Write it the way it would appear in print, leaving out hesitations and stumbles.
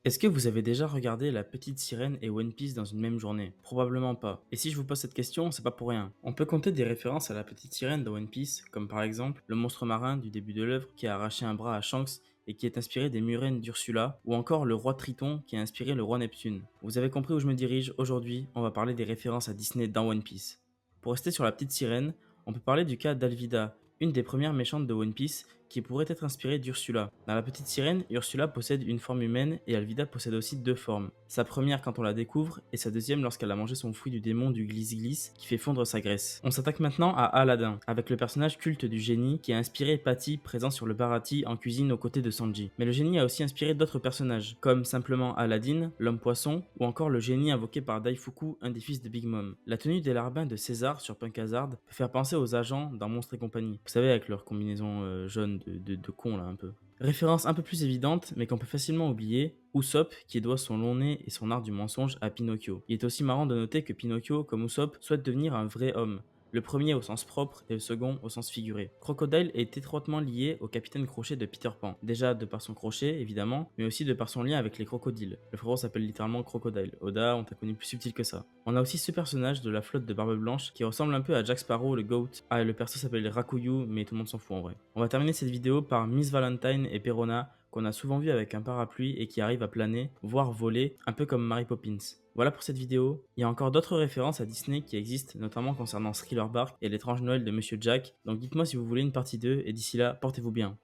Est-ce que vous avez déjà regardé La Petite Sirène et One Piece dans une même journée? Probablement pas. Et si je vous pose cette question, c'est pas pour rien. On peut compter des références à La Petite Sirène dans One Piece, comme par exemple le monstre marin du début de l'œuvre qui a arraché un bras à Shanks et qui est inspiré des murènes d'Ursula, ou encore le roi Triton qui a inspiré le roi Neptune. Vous avez compris où je me dirige. Aujourd'hui, on va parler des références à Disney dans One Piece. Pour rester sur La Petite Sirène, on peut parler du cas d'Alvida, une des premières méchantes de One Piece qui pourrait être inspirée d'Ursula. Dans La Petite Sirène, Ursula possède une forme humaine et Alvida possède aussi deux formes. Sa première quand on la découvre et sa deuxième lorsqu'elle a mangé son fruit du démon du glisse-glisse qui fait fondre sa graisse. On s'attaque maintenant à Aladdin, avec le personnage culte du génie qui a inspiré Patty présent sur le Bharati en cuisine aux côtés de Sanji. Mais le génie a aussi inspiré d'autres personnages, comme simplement Aladdin, l'homme poisson, ou encore le génie invoqué par Daifuku, un des fils de Big Mom. La tenue des larbins de César sur Punk Hazard peut faire penser aux agents dans Monstres et compagnie. Vous savez, avec leur combinaison jaune de con là un peu. Référence un peu plus évidente, mais qu'on peut facilement oublier, Usopp qui doit son long nez et son art du mensonge à Pinocchio. Il est aussi marrant de noter que Pinocchio, comme Usopp, souhaite devenir un vrai homme. Le premier au sens propre et le second au sens figuré. Crocodile est étroitement lié au capitaine Crochet de Peter Pan. Déjà de par son crochet, évidemment, mais aussi de par son lien avec les crocodiles. Le frérot s'appelle littéralement Crocodile. Oda, on t'a connu plus subtil que ça. On a aussi ce personnage de la flotte de Barbe Blanche qui ressemble un peu à Jack Sparrow, le GOAT. Ah, et le perso s'appelle Rakuyu, mais tout le monde s'en fout en vrai. On va terminer cette vidéo par Miss Valentine et Perona, qu'on a souvent vu avec un parapluie et qui arrive à planer, voire voler, un peu comme Mary Poppins. Voilà pour cette vidéo. Il y a encore d'autres références à Disney qui existent, notamment concernant Thriller Bark et l'étrange Noël de Monsieur Jack, donc dites-moi si vous voulez une partie 2, et d'ici là, portez-vous bien.